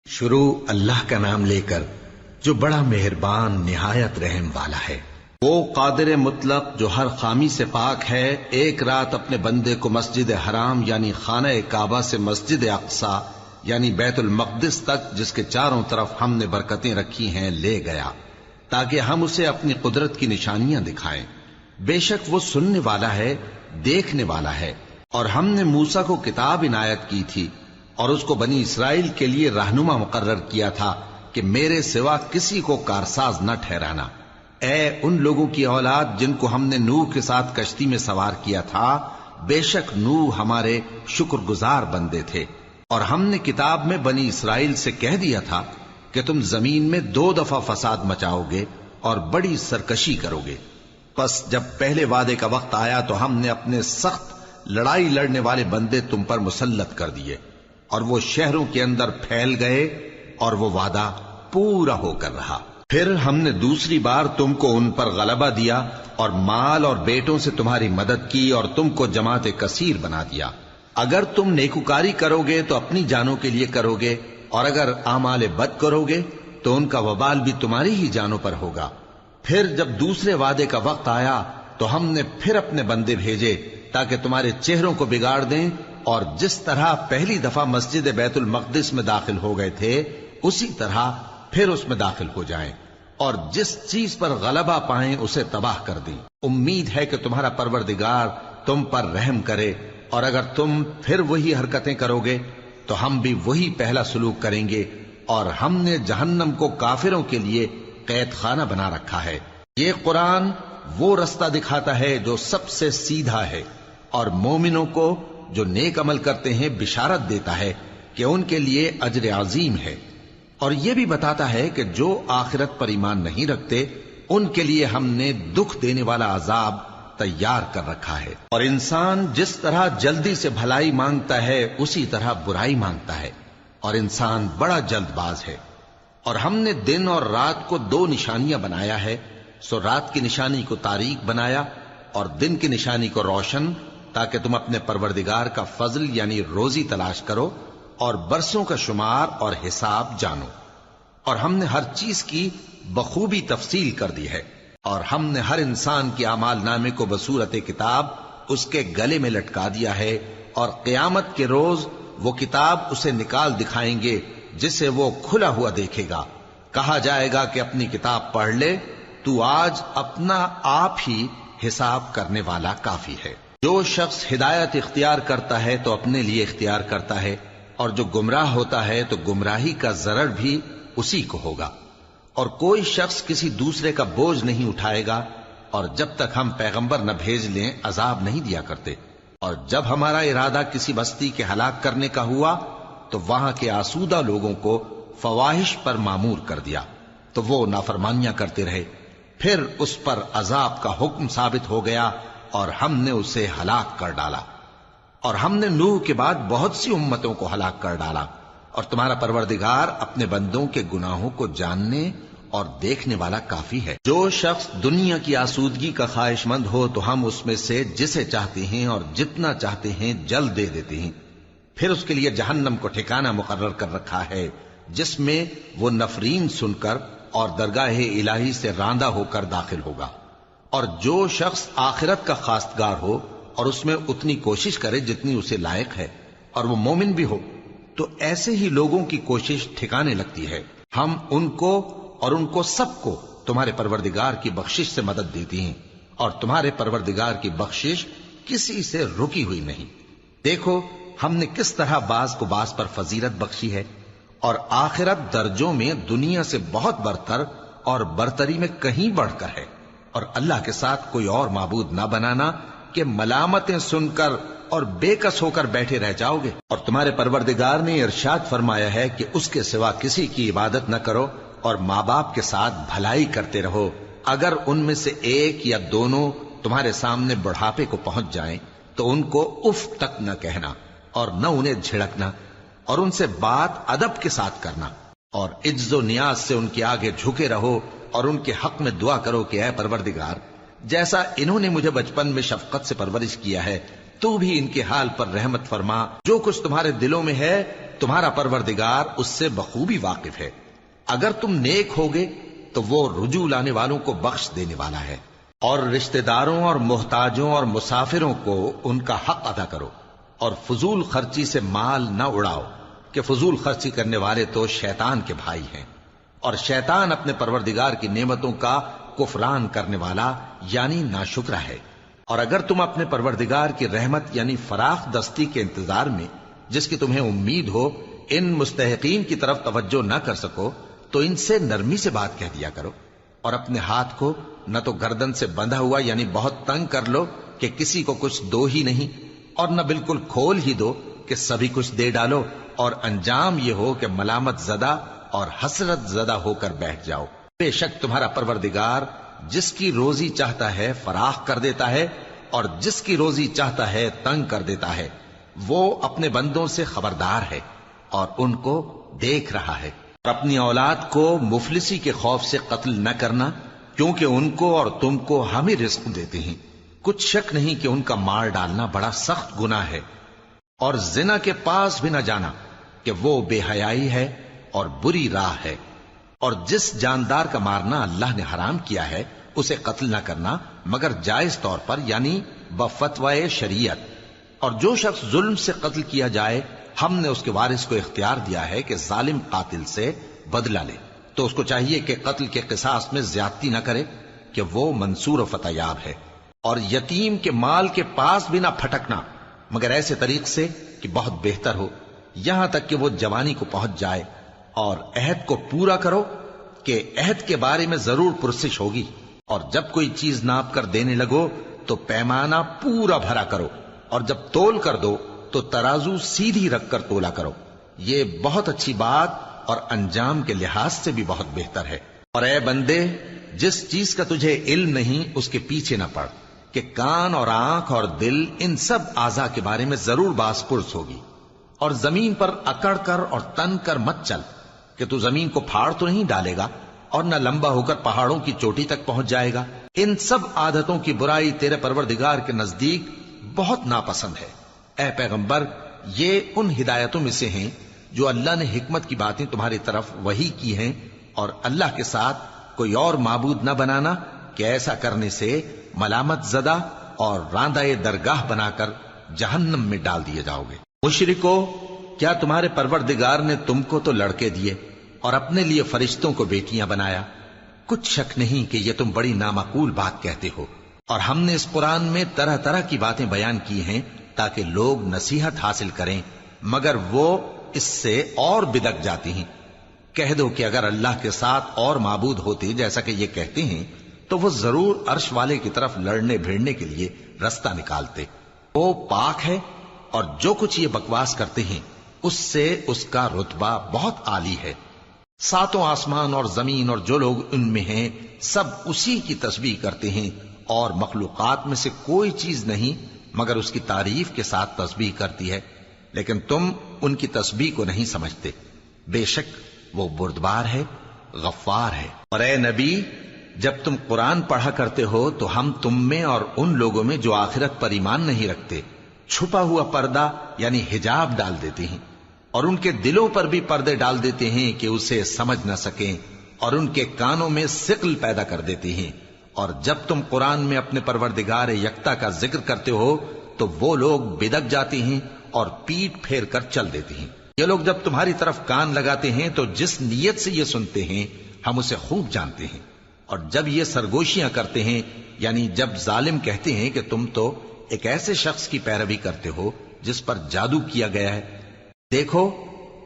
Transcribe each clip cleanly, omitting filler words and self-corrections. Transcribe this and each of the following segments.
شروع اللہ کا نام لے کر جو بڑا مہربان نہایت رحم والا ہے۔ وہ قادر مطلق جو ہر خامی سے پاک ہے، ایک رات اپنے بندے کو مسجد حرام یعنی خانہ کعبہ سے مسجد اقصی یعنی بیت المقدس تک، جس کے چاروں طرف ہم نے برکتیں رکھی ہیں، لے گیا تاکہ ہم اسے اپنی قدرت کی نشانیاں دکھائیں۔ بے شک وہ سننے والا ہے، دیکھنے والا ہے۔ اور ہم نے موسیٰ کو کتاب عنایت کی تھی اور اس کو بنی اسرائیل کے لیے رہنما مقرر کیا تھا کہ میرے سوا کسی کو کارساز نہ ٹھہرانا۔ اے ان لوگوں کی اولاد جن کو ہم نے نوح کے ساتھ کشتی میں سوار کیا تھا، بے شک نوح ہمارے شکر گزار بندے تھے۔ اور ہم نے کتاب میں بنی اسرائیل سے کہہ دیا تھا کہ تم زمین میں 2 دفعہ فساد مچاؤ گے اور بڑی سرکشی کرو گے۔ پس جب پہلے وعدے کا وقت آیا تو ہم نے اپنے سخت لڑائی لڑنے والے بندے تم پر مسلط کر دیے، اور وہ شہروں کے اندر پھیل گئے، اور وہ وعدہ پورا ہو کر رہا۔ پھر ہم نے دوسری بار تم کو ان پر غلبہ دیا اور مال اور بیٹوں سے تمہاری مدد کی اور تم کو جماعت کثیر بنا دیا۔ اگر تم نیکوکاری کرو گے تو اپنی جانوں کے لیے کرو گے، اور اگر اعمال بد کرو گے تو ان کا وبال بھی تمہاری ہی جانوں پر ہوگا۔ پھر جب دوسرے وعدے کا وقت آیا تو ہم نے پھر اپنے بندے بھیجے تاکہ تمہارے چہروں کو بگاڑ دیں، اور جس طرح پہلی دفعہ مسجد بیت المقدس میں داخل ہو گئے تھے اسی طرح پھر اس میں داخل ہو جائیں، اور جس چیز پر غلبہ پائیں اسے تباہ کر دیں۔ امید ہے کہ تمہارا پروردگار تم پر رحم کرے، اور اگر تم پھر وہی حرکتیں کرو گے تو ہم بھی وہی پہلا سلوک کریں گے، اور ہم نے جہنم کو کافروں کے لیے قید خانہ بنا رکھا ہے۔ یہ قرآن وہ رستہ دکھاتا ہے جو سب سے سیدھا ہے، اور مومنوں کو جو نیک عمل کرتے ہیں بشارت دیتا ہے کہ ان کے لیے اجر عظیم ہے، اور یہ بھی بتاتا ہے کہ جو آخرت پر ایمان نہیں رکھتے ان کے لیے ہم نے دکھ دینے والا عذاب تیار کر رکھا ہے۔ اور انسان جس طرح جلدی سے بھلائی مانگتا ہے اسی طرح برائی مانگتا ہے، اور انسان بڑا جلد باز ہے۔ اور ہم نے دن اور رات کو 2 نشانیاں بنایا ہے، سو رات کی نشانی کو تاریک بنایا اور دن کی نشانی کو روشن، تاکہ تم اپنے پروردگار کا فضل یعنی روزی تلاش کرو اور برسوں کا شمار اور حساب جانو۔ اور ہم نے ہر چیز کی بخوبی تفصیل کر دی ہے، اور ہم نے ہر انسان کے اعمال نامے کو بصورت کتاب اس کے گلے میں لٹکا دیا ہے، اور قیامت کے روز وہ کتاب اسے نکال دکھائیں گے جسے وہ کھلا ہوا دیکھے گا۔ کہا جائے گا کہ اپنی کتاب پڑھ لے، تو آج اپنا آپ ہی حساب کرنے والا کافی ہے۔ جو شخص ہدایت اختیار کرتا ہے تو اپنے لیے اختیار کرتا ہے، اور جو گمراہ ہوتا ہے تو گمراہی کا ضرر بھی اسی کو ہوگا۔ اور کوئی شخص کسی دوسرے کا بوجھ نہیں اٹھائے گا، اور جب تک ہم پیغمبر نہ بھیج لیں عذاب نہیں دیا کرتے۔ اور جب ہمارا ارادہ کسی بستی کے ہلاک کرنے کا ہوا تو وہاں کے آسودہ لوگوں کو فواحش پر مامور کر دیا، تو وہ نافرمانیاں کرتے رہے۔ پھر اس پر عذاب کا حکم ثابت ہو گیا اور ہم نے اسے ہلاک کر ڈالا۔ اور ہم نے نوح کے بعد بہت سی امتوں کو ہلاک کر ڈالا، اور تمہارا پروردگار اپنے بندوں کے گناہوں کو جاننے اور دیکھنے والا کافی ہے۔ جو شخص دنیا کی آسودگی کا خواہش مند ہو تو ہم اس میں سے جسے چاہتے ہیں اور جتنا چاہتے ہیں جلد دے دیتے ہیں۔ پھر اس کے لیے جہنم کو ٹھکانہ مقرر کر رکھا ہے، جس میں وہ نفرین سن کر اور درگاہ الہی سے راندہ ہو کر داخل ہوگا۔ اور جو شخص آخرت کا خواستگار ہو اور اس میں اتنی کوشش کرے جتنی اسے لائق ہے، اور وہ مومن بھی ہو، تو ایسے ہی لوگوں کی کوشش ٹھکانے لگتی ہے۔ ہم ان کو اور ان کو سب کو تمہارے پروردگار کی بخشش سے مدد دیتی ہیں، اور تمہارے پروردگار کی بخشش کسی سے رکی ہوئی نہیں۔ دیکھو ہم نے کس طرح بعض کو بعض پر فضیلت بخشی ہے، اور آخرت درجوں میں دنیا سے بہت برتر اور برتری میں کہیں بڑھ کر ہے۔ اور اللہ کے ساتھ کوئی اور معبود نہ بنانا کہ ملامتیں سن کر اور بے کس ہو کر بیٹھے رہ جاؤ گے۔ اور تمہارے پروردگار نے ارشاد فرمایا ہے کہ اس کے سوا کسی کی عبادت نہ کرو، اور ماں باپ کے ساتھ بھلائی کرتے رہو۔ اگر ان میں سے ایک یا دونوں تمہارے سامنے بڑھاپے کو پہنچ جائیں تو ان کو اف تک نہ کہنا، اور نہ انہیں جھڑکنا، اور ان سے بات ادب کے ساتھ کرنا، اور عجز و نیاز سے ان کے آگے جھکے رہو، اور ان کے حق میں دعا کرو کہ اے پروردگار، جیسا انہوں نے مجھے بچپن میں شفقت سے پرورش کیا ہے، تو بھی ان کے حال پر رحمت فرما۔ جو کچھ تمہارے دلوں میں ہے تمہارا پروردگار اس سے بخوبی واقف ہے۔ اگر تم نیک ہوگے تو وہ رجوع لانے والوں کو بخش دینے والا ہے۔ اور رشتہ داروں اور محتاجوں اور مسافروں کو ان کا حق ادا کرو، اور فضول خرچی سے مال نہ اڑاؤ، کہ فضول خرچی کرنے والے تو شیطان کے بھائی ہیں، اور شیطان اپنے پروردگار کی نعمتوں کا کفران کرنے والا یعنی ناشکرا ہے۔ اور اگر تم اپنے پروردگار کی رحمت یعنی فراخ دستی کے انتظار میں، جس کی تمہیں امید ہو، ان مستحقین کی طرف توجہ نہ کر سکو تو ان سے نرمی سے بات کہہ دیا کرو، اور اپنے ہاتھ کو نہ تو گردن سے بندھا ہوا یعنی بہت تنگ کر لو کہ کسی کو کچھ دو ہی نہیں، اور نہ بالکل کھول ہی دو کہ سبھی کچھ دے ڈالو، اور انجام یہ ہو کہ ملامت زدہ اور حسرت زدہ ہو کر بیٹھ جاؤ۔ بے شک تمہارا پروردگار جس کی روزی چاہتا ہے فراخ کر دیتا ہے، اور جس کی روزی چاہتا ہے تنگ کر دیتا ہے۔ وہ اپنے بندوں سے خبردار ہے اور ان کو دیکھ رہا ہے۔ اور اپنی اولاد کو مفلسی کے خوف سے قتل نہ کرنا، کیونکہ ان کو اور تم کو ہم ہی رزق دیتے ہیں۔ کچھ شک نہیں کہ ان کا مار ڈالنا بڑا سخت گناہ ہے۔ اور زنا کے پاس بھی نہ جانا کہ وہ بے حیائی ہے اور بری راہ ہے۔ اور جس جاندار کا مارنا اللہ نے حرام کیا ہے اسے قتل نہ کرنا مگر جائز طور پر یعنی بفتوائے شریعت۔ اور جو شخص ظلم سے قتل کیا جائے ہم نے اس کے وارث کو اختیار دیا ہے کہ ظالم قاتل سے بدلہ لے، تو اس کو چاہیے کہ قتل کے قصاص میں زیادتی نہ کرے، کہ وہ منصور و فتح یاب ہے۔ اور یتیم کے مال کے پاس بھی نہ پھٹکنا مگر ایسے طریق سے کہ بہت بہتر ہو، یہاں تک کہ وہ جوانی کو پہنچ جائے۔ اور عہد کو پورا کرو کہ عہد کے بارے میں ضرور پرسش ہوگی۔ اور جب کوئی چیز ناپ کر دینے لگو تو پیمانہ پورا بھرا کرو، اور جب تول کر دو تو ترازو سیدھی رکھ کر تولا کرو، یہ بہت اچھی بات اور انجام کے لحاظ سے بھی بہت بہتر ہے۔ اور اے بندے، جس چیز کا تجھے علم نہیں اس کے پیچھے نہ پڑ، کہ کان اور آنکھ اور دل ان سب اعضاء کے بارے میں ضرور باز پرس ہوگی۔ اور زمین پر اکڑ کر اور تن کر مت چل، کہ تو زمین کو پھاڑ تو نہیں ڈالے گا اور نہ لمبا ہو کر پہاڑوں کی چوٹی تک پہنچ جائے گا۔ ان سب عادتوں کی برائی تیرے پروردگار کے نزدیک بہت ناپسند ہے۔ اے پیغمبر، یہ ان ہدایتوں میں سے ہیں جو اللہ نے حکمت کی باتیں تمہاری طرف وحی کی ہیں، اور اللہ کے ساتھ کوئی اور معبود نہ بنانا، کہ ایسا کرنے سے ملامت زدہ اور راندہ درگاہ بنا کر جہنم میں ڈال دیے جاؤ گے۔ مشرکو، کیا تمہارے پروردگار نے تم کو تو لڑکے دیے اور اپنے لیے فرشتوں کو بیٹیاں بنایا؟ کچھ شک نہیں کہ یہ تم بڑی نامعقول بات کہتے ہو۔ اور ہم نے اس قرآن میں طرح طرح کی باتیں بیان کی ہیں تاکہ لوگ نصیحت حاصل کریں، مگر وہ اس سے اور بدک جاتی ہیں۔ کہہ دو کہ اگر اللہ کے ساتھ اور معبود ہوتے جیسا کہ یہ کہتے ہیں تو وہ ضرور عرش والے کی طرف لڑنے بھیڑنے کے لیے رستہ نکالتے۔ وہ پاک ہے، اور جو کچھ یہ بکواس کرتے ہیں اس سے اس کا رتبہ بہت عالی ہے۔ ساتوں آسمان اور زمین اور جو لوگ ان میں ہیں سب اسی کی تسبیح کرتے ہیں، اور مخلوقات میں سے کوئی چیز نہیں مگر اس کی تعریف کے ساتھ تسبیح کرتی ہے، لیکن تم ان کی تسبیح کو نہیں سمجھتے۔ بے شک وہ بردبار ہے، غفار ہے۔ اور اے نبی، جب تم قرآن پڑھا کرتے ہو تو ہم تم میں اور ان لوگوں میں جو آخرت پر ایمان نہیں رکھتے چھپا ہوا پردہ یعنی حجاب ڈال دیتے ہیں، اور ان کے دلوں پر بھی پردے ڈال دیتے ہیں کہ اسے سمجھ نہ سکیں، اور ان کے کانوں میں ثقل پیدا کر دیتے ہیں۔ اور جب تم قرآن میں اپنے پروردگار یکتا کا ذکر کرتے ہو تو وہ لوگ بدک جاتے ہیں اور پیٹ پھیر کر چل دیتے ہیں۔ یہ لوگ جب تمہاری طرف کان لگاتے ہیں تو جس نیت سے یہ سنتے ہیں ہم اسے خوب جانتے ہیں، اور جب یہ سرگوشیاں کرتے ہیں یعنی جب ظالم کہتے ہیں کہ تم تو ایک ایسے شخص کی پیروی کرتے ہو جس پر جادو کیا گیا ہے، دیکھو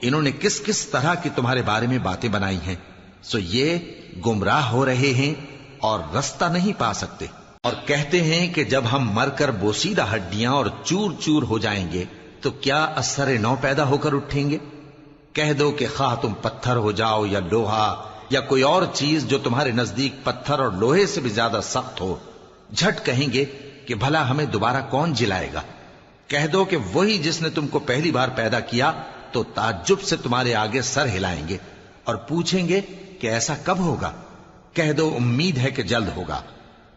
انہوں نے کس کس طرح کی تمہارے بارے میں باتیں بنائی ہیں، سو یہ گمراہ ہو رہے ہیں اور رستہ نہیں پا سکتے۔ اور کہتے ہیں کہ جب ہم مر کر بوسیدہ ہڈیاں اور چور چور ہو جائیں گے تو کیا اثر نو پیدا ہو کر اٹھیں گے؟ کہہ دو کہ خواہ تم پتھر ہو جاؤ یا لوہا یا کوئی اور چیز جو تمہارے نزدیک پتھر اور لوہے سے بھی زیادہ سخت ہو، جھٹ کہیں گے کہ بھلا ہمیں دوبارہ کون جلائے گا؟ کہہ دو کہ وہی جس نے تم کو پہلی بار پیدا کیا تو تعجب سے تمہارے آگے سر ہلائیں گے اور پوچھیں گے کہ ایسا کب ہوگا؟ کہہ دو امید ہے کہ جلد ہوگا۔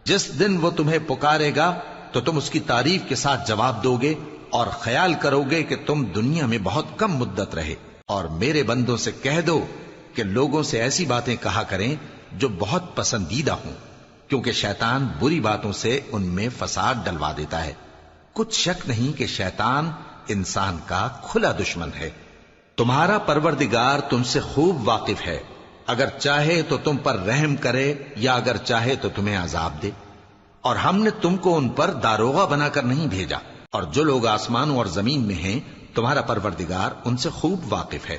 جس دن وہ تمہیں پکارے گا تو تم اس کی تعریف کے ساتھ جواب دو گے اور خیال کرو گے کہ تم دنیا میں بہت کم مدت رہے. اور میرے بندوں سے کہہ دو کہ لوگوں سے ایسی باتیں کہا کریں جو بہت پسندیدہ ہوں، کیونکہ شیطان بری باتوں سے ان میں فساد ڈلوا دیتا ہے. کچھ شک نہیں کہ شیطان انسان کا کھلا دشمن ہے. تمہارا پروردگار تم سے خوب واقف ہے، اگر چاہے تو تم پر رحم کرے یا اگر چاہے تو تمہیں عذاب دے. اور ہم نے تم کو ان پر داروغہ بنا کر نہیں بھیجا، اور جو لوگ آسمانوں اور زمین میں ہیں تمہارا پروردگار ان سے خوب واقف ہے.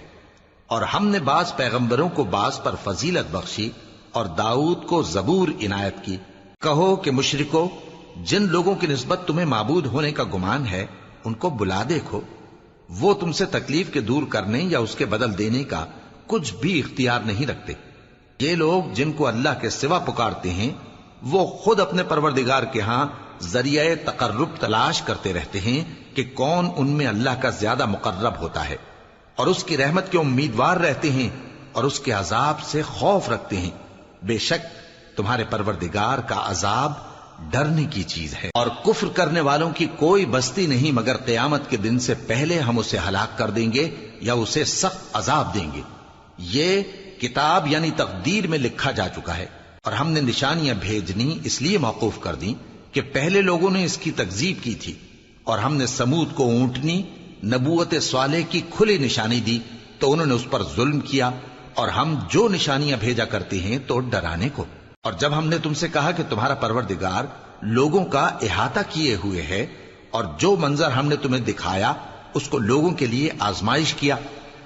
اور ہم نے بعض پیغمبروں کو بعض پر فضیلت بخشی اور داؤد کو زبور عنایت کی. کہو کہ مشرکو، جن لوگوں کی نسبت تمہیں معبود ہونے کا گمان ہے ان کو بلا دیکھو، وہ تم سے تکلیف کے دور کرنے یا اس کے بدل دینے کا کچھ بھی اختیار نہیں رکھتے. یہ لوگ جن کو اللہ کے سوا پکارتے ہیں وہ خود اپنے پروردگار کے ہاں ذریعہ تقرب تلاش کرتے رہتے ہیں کہ کون ان میں اللہ کا زیادہ مقرب ہوتا ہے، اور اس کی رحمت کے امیدوار رہتے ہیں اور اس کے عذاب سے خوف رکھتے ہیں. بے شک تمہارے پروردگار کا عذاب ڈرنے کی چیز ہے. اور کفر کرنے والوں کی کوئی بستی نہیں مگر قیامت کے دن سے پہلے ہم اسے ہلاک کر دیں گے یا اسے سخت عذاب دیں گے. یہ کتاب یعنی تقدیر میں لکھا جا چکا ہے. اور ہم نے نشانیاں بھیجنی اس لیے موقوف کر دیں کہ پہلے لوگوں نے اس کی تکذیب کی تھی. اور ہم نے سمود کو اونٹنی نبوت صالح کی کھلی نشانی دی تو انہوں نے اس پر ظلم کیا. اور ہم جو نشانیاں بھیجا کرتے ہیں تو ڈرانے کو. اور جب ہم نے تم سے کہا کہ تمہارا پروردگار لوگوں کا احاطہ کیے ہوئے ہے اور جو منظر ہم نے تمہیں دکھایا اس کو لوگوں کے لیے آزمائش کیا،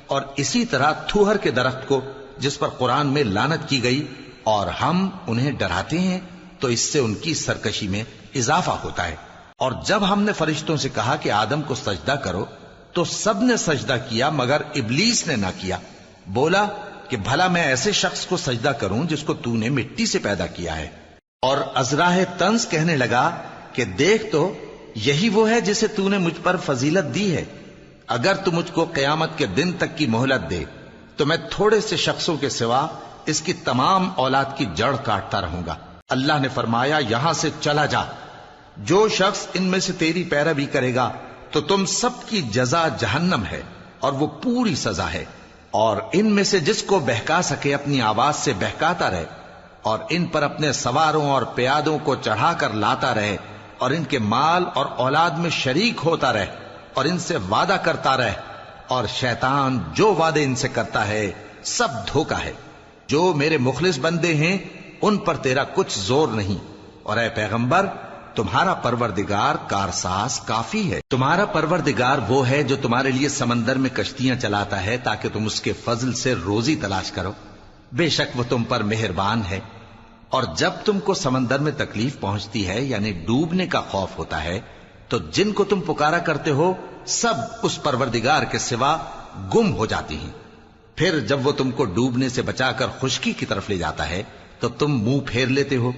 اور اسی طرح تھوہر کے درخت کو جس پر قرآن میں لعنت کی گئی، اور ہم انہیں ڈراتے ہیں تو اس سے ان کی سرکشی میں اضافہ ہوتا ہے. اور جب ہم نے فرشتوں سے کہا کہ آدم کو سجدہ کرو تو سب نے سجدہ کیا مگر ابلیس نے نہ کیا. بولا کہ بھلا میں ایسے شخص کو سجدہ کروں جس کو تو نے مٹی سے پیدا کیا ہے. اور ازراہ طنز کہنے لگا کہ دیکھ تو یہی وہ ہے جسے تو نے مجھ پر فضیلت دی ہے. اگر تو مجھ کو قیامت کے دن تک کی مہلت دے تو میں تھوڑے سے شخصوں کے سوا اس کی تمام اولاد کی جڑ کاٹتا رہوں گا. اللہ نے فرمایا یہاں سے چلا جا، جو شخص ان میں سے تیری پیروی کرے گا تو تم سب کی جزا جہنم ہے اور وہ پوری سزا ہے. اور ان میں سے جس کو بہکا سکے اپنی آواز سے بہکاتا رہے، اور ان پر اپنے سواروں اور پیادوں کو چڑھا کر لاتا رہے، اور ان کے مال اور اولاد میں شریک ہوتا رہے، اور ان سے وعدہ کرتا رہے. اور شیطان جو وعدے ان سے کرتا ہے سب دھوکا ہے. جو میرے مخلص بندے ہیں ان پر تیرا کچھ زور نہیں. اور اے پیغمبر تمہارا پروردگار کارساز کافی ہے. تمہارا پروردگار وہ ہے جو تمہارے لیے سمندر میں کشتیاں چلاتا ہے تاکہ تم اس کے فضل سے روزی تلاش کرو. بے شک وہ تم پر مہربان ہے. اور جب تم کو سمندر میں تکلیف پہنچتی ہے یعنی ڈوبنے کا خوف ہوتا ہے تو جن کو تم پکارا کرتے ہو سب اس پروردگار کے سوا گم ہو جاتی ہیں. پھر جب وہ تم کو ڈوبنے سے بچا کر خشکی کی طرف لے جاتا ہے تو تم منہ پھیر لیتے ہو.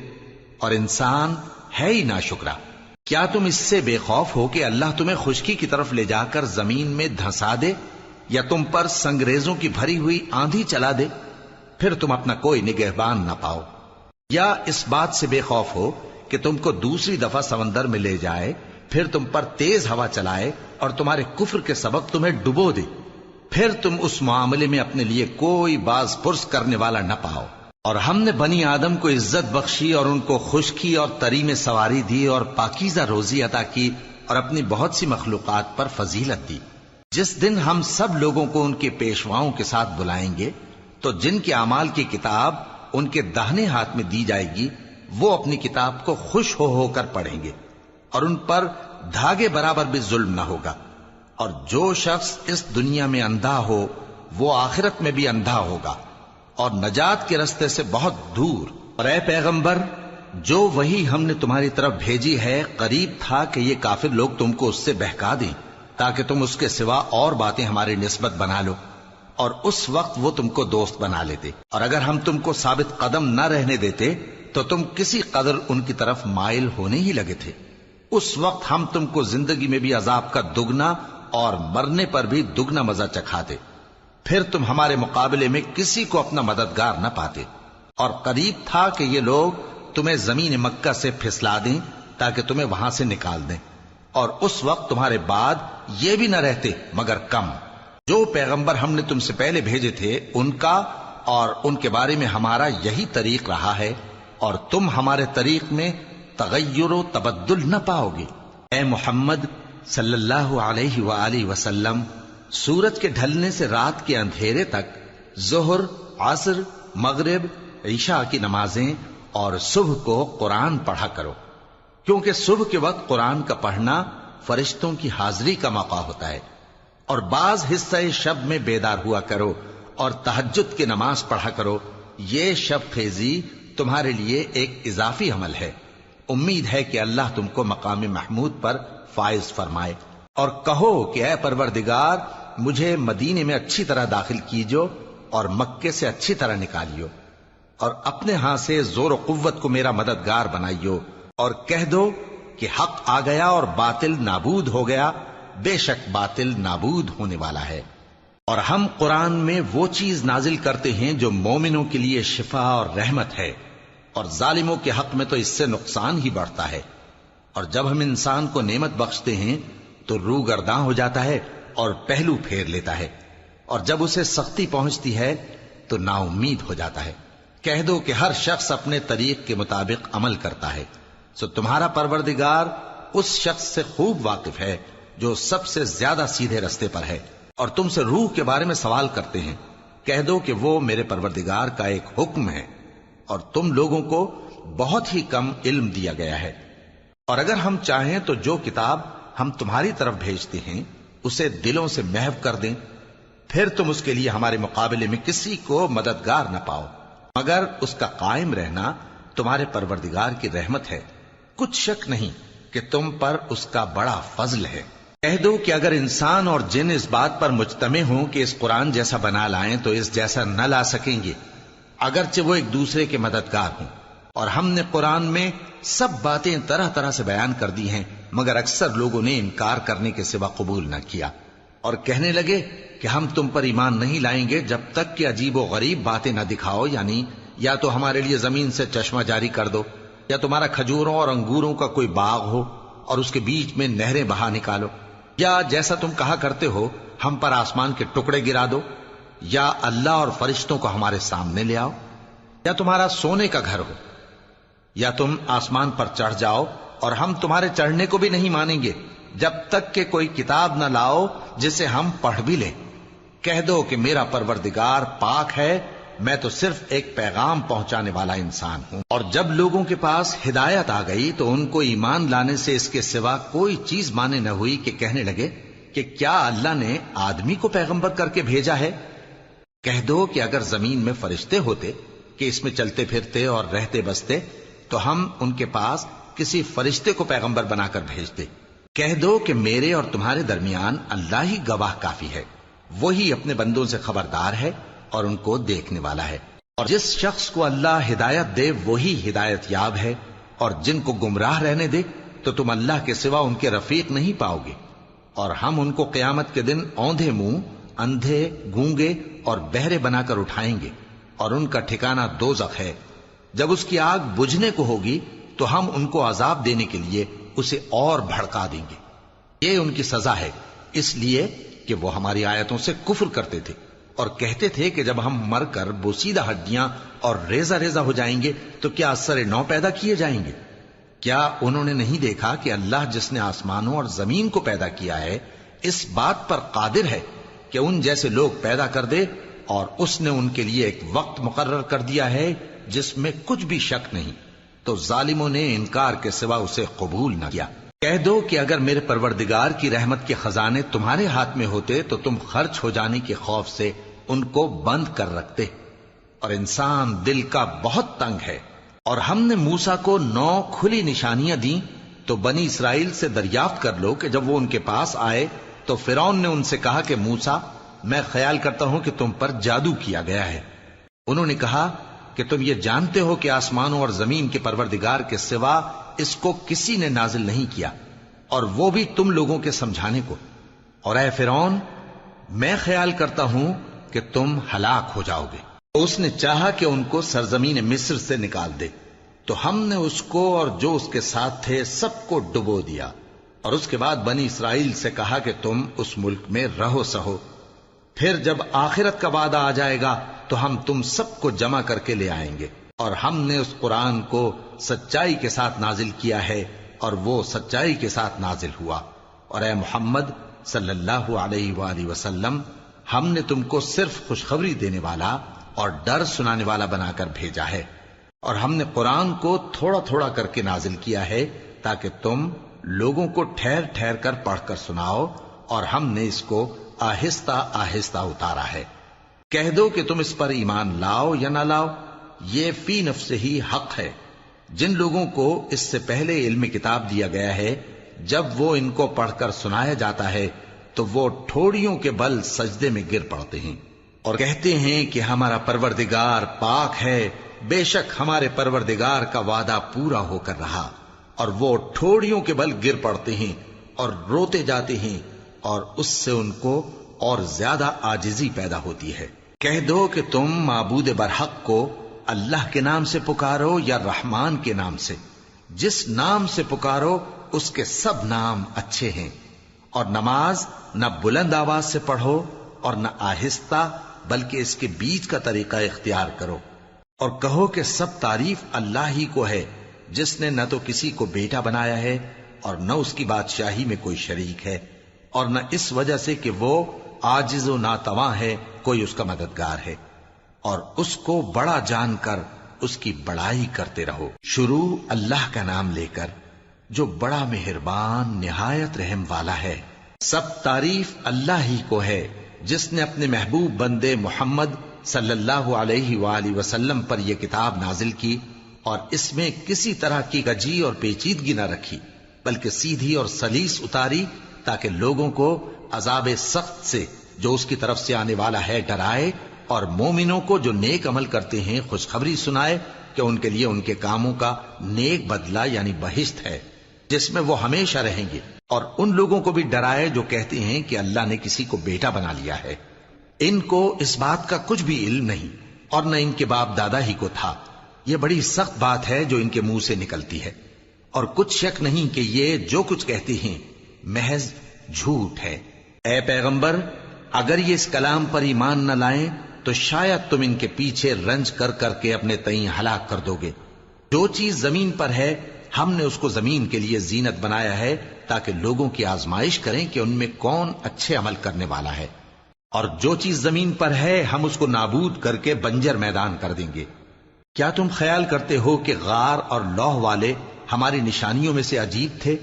اور انسان ہے ہی ناشکرا. کیا تم اس سے بے خوف ہو کہ اللہ تمہیں خشکی کی طرف لے جا کر زمین میں دھنسا دے یا تم پر سنگریزوں کی بھری ہوئی آندھی چلا دے، پھر تم اپنا کوئی نگہبان نہ پاؤ؟ یا اس بات سے بے خوف ہو کہ تم کو دوسری دفعہ سمندر میں لے جائے، پھر تم پر تیز ہوا چلائے اور تمہارے کفر کے سبب تمہیں ڈبو دے، پھر تم اس معاملے میں اپنے لیے کوئی باز پرس کرنے والا نہ پاؤ؟ اور ہم نے بنی آدم کو عزت بخشی اور ان کو خشکی اور تری میں سواری دی اور پاکیزہ روزی عطا کی اور اپنی بہت سی مخلوقات پر فضیلت دی. جس دن ہم سب لوگوں کو ان کے پیشواؤں کے ساتھ بلائیں گے تو جن کے اعمال کی کتاب ان کے داہنے ہاتھ میں دی جائے گی وہ اپنی کتاب کو خوش ہو کر پڑھیں گے اور ان پر دھاگے برابر بھی ظلم نہ ہوگا. اور جو شخص اس دنیا میں اندھا ہو وہ آخرت میں بھی اندھا ہوگا اور نجات کے رستے سے بہت دور. اور اے پیغمبر جو وہی ہم نے تمہاری طرف بھیجی ہے قریب تھا کہ یہ کافر لوگ تم کو اس سے بہکا دیں تاکہ تم اس کے سوا اور باتیں ہماری نسبت بنا لو، اور اس وقت وہ تم کو دوست بنا لیتے. اور اگر ہم تم کو ثابت قدم نہ رہنے دیتے تو تم کسی قدر ان کی طرف مائل ہونے ہی لگے تھے. اس وقت ہم تم کو زندگی میں بھی عذاب کا دگنا اور مرنے پر بھی دگنا مزہ چکھاتے، پھر تم ہمارے مقابلے میں کسی کو اپنا مددگار نہ پاتے. اور قریب تھا کہ یہ لوگ تمہیں زمین مکہ سے پھسلا دیں تاکہ تمہیں وہاں سے نکال دیں، اور اس وقت تمہارے بعد یہ بھی نہ رہتے مگر کم۔ جو پیغمبر ہم نے تم سے پہلے بھیجے تھے ان کا اور ان کے بارے میں ہمارا یہی طریق رہا ہے، اور تم ہمارے طریق میں تغیر و تبدل نہ پاؤ گے۔ اے محمد صلی اللہ علیہ وآلہ وسلم، سورج کے ڈھلنے سے رات کے اندھیرے تک ظہر، عصر، مغرب، عشاء کی نمازیں اور صبح کو قرآن پڑھا کرو، کیونکہ صبح کے وقت قرآن کا پڑھنا فرشتوں کی حاضری کا موقع ہوتا ہے، اور بعض حصہ شب میں بیدار ہوا کرو اور تہجد کی نماز پڑھا کرو۔ یہ شب خیزی تمہارے لیے ایک اضافی عمل ہے۔ امید ہے کہ اللہ تم کو مقام محمود پر فائز فرمائے۔ اور کہو کہ اے پروردگار، مجھے مدینے میں اچھی طرح داخل کیجو اور مکے سے اچھی طرح نکالیو، اور اپنے ہاں سے زور و قوت کو میرا مددگار بنائیو، اور کہہ دو کہ حق آ گیا اور باطل نابود ہو گیا، بے شک باطل نابود ہونے والا ہے۔ اور ہم قرآن میں وہ چیز نازل کرتے ہیں جو مومنوں کے لیے شفا اور رحمت ہے، اور ظالموں کے حق میں تو اس سے نقصان ہی بڑھتا ہے۔ اور جب ہم انسان کو نعمت بخشتے ہیں تو روح گرداں ہو جاتا ہے اور پہلو پھیر لیتا ہے، اور جب اسے سختی پہنچتی ہے تو نا امید ہو جاتا ہے۔ کہہ دو کہ ہر شخص اپنے طریق کے مطابق عمل کرتا ہے، سو تمہارا پروردگار اس شخص سے خوب واقف ہے جو سب سے زیادہ سیدھے رستے پر ہے۔ اور تم سے روح کے بارے میں سوال کرتے ہیں، کہہ دو کہ وہ میرے پروردگار کا ایک حکم ہے، اور تم لوگوں کو بہت ہی کم علم دیا گیا ہے۔ اور اگر ہم چاہیں تو جو کتاب ہم تمہاری طرف بھیجتے ہیں اسے دلوں سے محو کر دیں، پھر تم اس کے لیے ہمارے مقابلے میں کسی کو مددگار نہ پاؤ، مگر اس کا قائم رہنا تمہارے پروردگار کی رحمت ہے، کچھ شک نہیں کہ تم پر اس کا بڑا فضل ہے۔ کہہ دو کہ اگر انسان اور جن اس بات پر مجتمع ہوں کہ اس قرآن جیسا بنا لائیں تو اس جیسا نہ لا سکیں گے، اگرچہ وہ ایک دوسرے کے مددگار ہوں۔ اور ہم نے قرآن میں سب باتیں طرح طرح سے بیان کر دی ہیں، مگر اکثر لوگوں نے انکار کرنے کے سوا قبول نہ کیا، اور کہنے لگے کہ ہم تم پر ایمان نہیں لائیں گے جب تک کہ عجیب و غریب باتیں نہ دکھاؤ، یعنی یا تو ہمارے لیے زمین سے چشمہ جاری کر دو، یا تمہارا کھجوروں اور انگوروں کا کوئی باغ ہو اور اس کے بیچ میں نہریں بہا نکالو، یا جیسا تم کہا کرتے ہو ہم پر آسمان کے ٹکڑے گرا دو، یا اللہ اور فرشتوں کو ہمارے سامنے لے آؤ، یا تمہارا سونے کا گھر ہو، یا تم آسمان پر چڑھ جاؤ اور ہم تمہارے چڑھنے کو بھی نہیں مانیں گے جب تک کہ کوئی کتاب نہ لاؤ جسے ہم پڑھ بھی لیں۔ کہہ دو کہ میرا پروردگار پاک ہے، میں تو صرف ایک پیغام پہنچانے والا انسان ہوں۔ اور جب لوگوں کے پاس ہدایت آ گئی تو ان کو ایمان لانے سے اس کے سوا کوئی چیز مانے نہ ہوئی کہ کہنے لگے کہ کیا اللہ نے آدمی کو پیغمبر کر کے بھیجا ہے؟ کہہ دو کہ اگر زمین میں فرشتے ہوتے کہ اس میں چلتے پھرتے اور رہتے بستے تو ہم ان کے پاس کسی فرشتے کو پیغمبر بنا کر بھیجتے۔ کہہ دو کہ میرے اور تمہارے درمیان اللہ ہی گواہ کافی ہے، وہی اپنے بندوں سے خبردار ہے اور ان کو دیکھنے والا ہے۔ اور جس شخص کو اللہ ہدایت دے وہی ہدایت یاب ہے، اور جن کو گمراہ رہنے دے تو تم اللہ کے سوا ان کے رفیق نہیں پاؤ گے۔ اور ہم ان کو قیامت کے دن اوندھے منہ، اندھے، گونگے اور بہرے بنا کر اٹھائیں گے، اور ان کا ٹھکانہ دوزخ ہے۔ جب اس کی آگ بجھنے کو ہوگی تو ہم ان کو عذاب دینے کے لیے اسے اور بھڑکا دیں گے۔ یہ ان کی سزا ہے، اس لیے کہ وہ ہماری آیتوں سے کفر کرتے تھے اور کہتے تھے کہ جب ہم مر کر بوسیدہ ہڈیاں اور ریزہ ریزہ ہو جائیں گے تو کیا اثر نو پیدا کیے جائیں گے؟ کیا انہوں نے نہیں دیکھا کہ اللہ جس نے آسمانوں اور زمین کو پیدا کیا ہے اس بات پر قادر ہے کہ ان جیسے لوگ پیدا کر دے، اور اس نے ان کے لیے ایک وقت مقرر کر دیا ہے جس میں کچھ بھی شک نہیں، تو ظالموں نے انکار کے سوا اسے قبول نہ کیا۔ کہہ دو کہ اگر میرے پروردگار کی رحمت کے خزانے تمہارے ہاتھ میں ہوتے تو تم خرچ ہو جانے کے خوف سے ان کو بند کر رکھتے، اور انسان دل کا بہت تنگ ہے۔ اور ہم نے موسیٰ کو 9 کھلی نشانیاں دیں تو بنی اسرائیل سے دریافت کر لو کہ جب وہ ان کے پاس آئے تو فرعون نے ان سے کہا کہ موسیٰ، میں خیال کرتا ہوں کہ تم پر جادو کیا گیا ہے۔ انہوں نے کہا کہ تم یہ جانتے ہو کہ آسمانوں اور زمین کے پروردگار کے سوا اس کو کسی نے نازل نہیں کیا، اور وہ بھی تم لوگوں کے سمجھانے کو۔ اور اے فرعون، میں خیال کرتا ہوں کہ تم ہلاک ہو جاؤ گے۔ تو اس نے چاہا کہ ان کو سرزمین مصر سے نکال دے، تو ہم نے اس کو اور جو اس کے ساتھ تھے سب کو ڈبو دیا، اور اس کے بعد بنی اسرائیل سے کہا کہ تم اس ملک میں رہو سہو، پھر جب آخرت کا وعدہ آ جائے گا تو ہم تم سب کو جمع کر کے لے آئیں گے۔ اور ہم نے اس قرآن کو سچائی کے ساتھ نازل کیا ہے اور وہ سچائی کے ساتھ نازل ہوا۔ اور اے محمد صلی اللہ علیہ وآلہ وسلم، ہم نے تم کو صرف خوشخبری دینے والا اور ڈر سنانے والا بنا کر بھیجا ہے، اور ہم نے قرآن کو تھوڑا تھوڑا کر کے نازل کیا ہے تاکہ تم لوگوں کو ٹھہر ٹھہر کر پڑھ کر سناؤ، اور ہم نے اس کو آہستہ آہستہ اتارا ہے۔ کہہ دو کہ تم اس پر ایمان لاؤ یا نہ لاؤ، یہ فی نفس ہی حق ہے۔ جن لوگوں کو اس سے پہلے علم کتاب دیا گیا ہے، جب وہ ان کو پڑھ کر سنایا جاتا ہے تو وہ ٹھوڑیوں کے بل سجدے میں گر پڑتے ہیں اور کہتے ہیں کہ ہمارا پروردگار پاک ہے، بے شک ہمارے پروردگار کا وعدہ پورا ہو کر رہا۔ اور وہ ٹھوڑیوں کے بل گر پڑتے ہیں اور روتے جاتے ہیں، اور اس سے ان کو اور زیادہ عاجزی پیدا ہوتی ہے۔ کہہ دو کہ تم معبود برحق کو اللہ کے نام سے پکارو یا رحمان کے نام سے، جس نام سے پکارو اس کے سب نام اچھے ہیں، اور نماز نہ بلند آواز سے پڑھو اور نہ آہستہ، بلکہ اس کے بیچ کا طریقہ اختیار کرو، اور کہو کہ سب تعریف اللہ ہی کو ہے، جس نے نہ تو کسی کو بیٹا بنایا ہے اور نہ اس کی بادشاہی میں کوئی شریک ہے، اور نہ اس وجہ سے کہ وہ عاجز و ناتواں ہے کوئی اس کا مددگار ہے، اور اس کو بڑا جان کر اس کی بڑائی کرتے رہو۔ شروع اللہ کا نام لے کر جو بڑا مہربان نہایت رحم والا ہے۔ سب تعریف اللہ ہی کو ہے جس نے اپنے محبوب بندے محمد صلی اللہ علیہ وآلہ وسلم پر یہ کتاب نازل کی، اور اس میں کسی طرح کی گجی اور پیچیدگی نہ رکھی، بلکہ سیدھی اور سلیس اتاری تاکہ لوگوں کو عذاب سخت سے جو اس کی طرف سے آنے والا ہے ڈرائے، اور مومنوں کو جو نیک عمل کرتے ہیں خوشخبری سنائے کہ ان کے لیے ان کے کاموں کا نیک بدلہ یعنی بہشت ہے جس میں وہ ہمیشہ رہیں گے، اور ان لوگوں کو بھی ڈرائے جو کہتے ہیں کہ اللہ نے کسی کو بیٹا بنا لیا ہے۔ ان کو اس بات کا کچھ بھی علم نہیں، اور نہ ان کے باپ دادا ہی کو تھا۔ یہ بڑی سخت بات ہے جو ان کے منہ سے نکلتی ہے، اور کچھ شک نہیں کہ یہ جو کچھ کہتے ہیں محض جھوٹ ہے۔ اے پیغمبر، اگر یہ اس کلام پر ایمان نہ لائیں تو شاید تم ان کے پیچھے رنج کر کر کے اپنے تئیں ہلاک کر دو گے۔ جو چیز زمین پر ہے ہم نے اس کو زمین کے لیے زینت بنایا ہے تاکہ لوگوں کی آزمائش کریں کہ ان میں کون اچھے عمل کرنے والا ہے، اور جو چیز زمین پر ہے ہم اس کو نابود کر کے بنجر میدان کر دیں گے۔ کیا تم خیال کرتے ہو کہ غار اور لوح والے ہماری نشانیوں میں سے عجیب تھے؟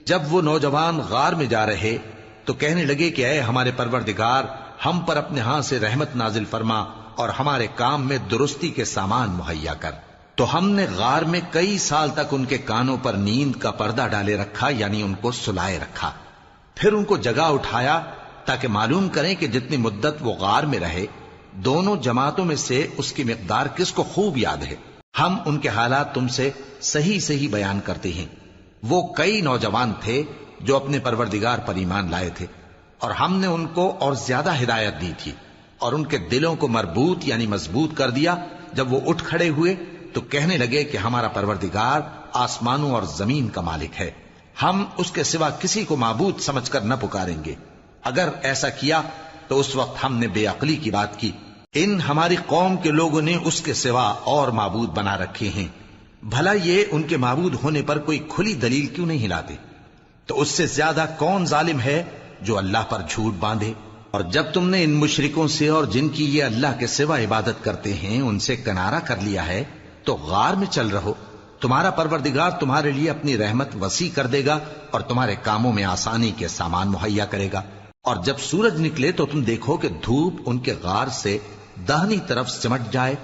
جب وہ نوجوان غار میں جا رہے تو کہنے لگے کہ اے ہمارے پروردگار، ہم پر اپنے ہاں سے رحمت نازل فرما اور ہمارے کام میں درستی کے سامان مہیا کر۔ تو ہم نے غار میں کئی سال تک ان کے کانوں پر نیند کا پردہ ڈالے رکھا، یعنی ان کو سلائے رکھا، پھر ان کو جگا اٹھایا تاکہ معلوم کریں کہ جتنی مدت وہ غار میں رہے دونوں جماعتوں میں سے اس کی مقدار کس کو خوب یاد ہے۔ ہم ان کے حالات تم سے صحیح صحیح بیان کرتے ہیں۔ وہ کئی نوجوان تھے جو اپنے پروردگار پر ایمان لائے تھے، اور ہم نے ان کو اور زیادہ ہدایت دی تھی، اور ان کے دلوں کو مربوط یعنی مضبوط کر دیا۔ جب وہ اٹھ کھڑے ہوئے تو کہنے لگے کہ ہمارا پروردگار آسمانوں اور زمین کا مالک ہے، ہم اس کے سوا کسی کو معبود سمجھ کر نہ پکاریں گے۔ اگر ایسا کیا تو اس وقت ہم نے بے عقلی کی بات کی۔ ان ہماری قوم کے لوگوں نے اس کے سوا اور معبود بنا رکھے ہیں، بھلا یہ ان کے معبود ہونے پر کوئی کھلی دلیل کیوں نہیں لاتے؟ تو اس سے زیادہ کون ظالم ہے جو اللہ پر جھوٹ باندھے؟ اور جب تم نے ان مشرکوں سے اور جن کی یہ اللہ کے سوا عبادت کرتے ہیں ان سے کنارہ کر لیا ہے تو غار میں چل رہو، تمہارا پروردگار تمہارے لیے اپنی رحمت وسیع کر دے گا اور تمہارے کاموں میں آسانی کے سامان مہیا کرے گا۔ اور جب سورج نکلے تو تم دیکھو کہ دھوپ ان کے غار سے داہنی طرف سمٹ جائے،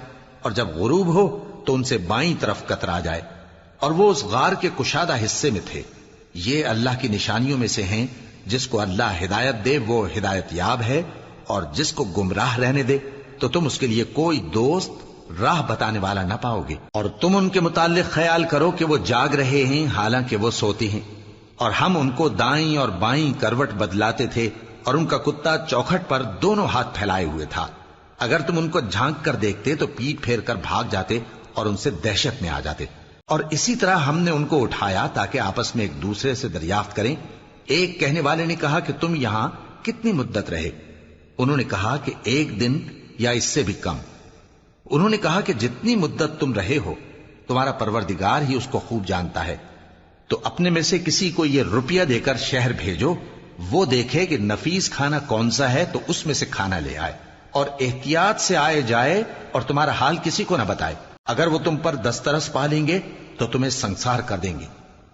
اور جب غروب ہو تو ان سے بائیں طرف کترا جائے، اور وہ اس غار کے کشادہ حصے میں تھے۔ یہ اللہ کی نشانیوں میں سے ہیں، جس کو اللہ ہدایت دے وہ ہدایت یاب ہے، اور جس کو گمراہ رہنے دے تو تم اس کے لیے کوئی دوست راہ بتانے والا نہ پاؤ گے۔ اور تم ان کے متعلق خیال کرو کہ وہ جاگ رہے ہیں حالانکہ وہ سوتے ہیں، اور ہم ان کو دائیں اور بائیں کروٹ بدلاتے تھے، اور ان کا کتا چوکھٹ پر دونوں ہاتھ پھیلائے ہوئے تھا۔ اگر تم ان کو جھانک کر دیکھتے تو پیٹ پھیر کر بھاگ جاتے اور ان سے دہشت میں آ جاتے۔ اور اسی طرح ہم نے ان کو اٹھایا تاکہ آپس میں ایک دوسرے سے دریافت کریں ایک کہنے والے نے کہا کہ تم یہاں کتنی مدت رہے؟ انہوں نے کہا کہ 1 دن یا اس سے بھی کم۔ انہوں نے کہا کہ جتنی مدت تم رہے ہو تمہارا پروردگار ہی اس کو خوب جانتا ہے، تو اپنے میں سے کسی کو یہ روپیہ دے کر شہر بھیجو، وہ دیکھے کہ نفیس کھانا کون سا ہے تو اس میں سے کھانا لے آئے، اور احتیاط سے آئے جائے اور تمہارا حال کسی کو نہ بتائے۔ اگر وہ تم پر دسترس پا لیں گے تو تمہیں سنسار کر دیں گے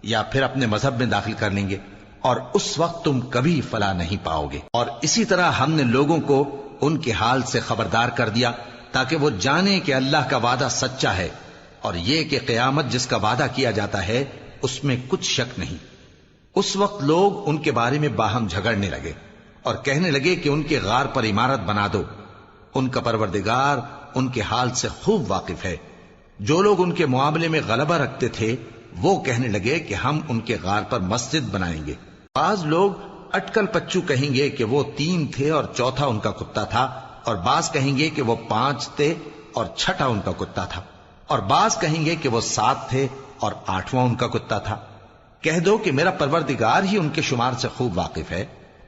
یا پھر اپنے مذہب میں داخل کر لیں گے، اور اس وقت تم کبھی فلاح نہیں پاؤ گے۔ اور اسی طرح ہم نے لوگوں کو ان کے حال سے خبردار کر دیا تاکہ وہ جانیں کہ اللہ کا وعدہ سچا ہے، اور یہ کہ قیامت جس کا وعدہ کیا جاتا ہے اس میں کچھ شک نہیں۔ اس وقت لوگ ان کے بارے میں باہم جھگڑنے لگے اور کہنے لگے کہ ان کے غار پر عمارت بنا دو۔ ان کا پروردگار ان کے حال سے خوب واقف ہے۔ جو لوگ ان کے معاملے میں غلبہ رکھتے تھے وہ کہنے لگے کہ ہم ان کے غار پر مسجد بنائیں گے۔ بعض لوگ اٹکل پچو کہیں گے کہ وہ 3 تھے اور چوتھا ان کا کتا تھا، اور بعض کہیں گے کہ وہ 5 تھے اور چھٹا ان کا کتا تھا، اور بعض کہیں گے کہ وہ 7 تھے اور 8واں ان کا کتا تھا۔ کہہ دو کہ میرا پروردگار ہی ان کے شمار سے خوب واقف ہے،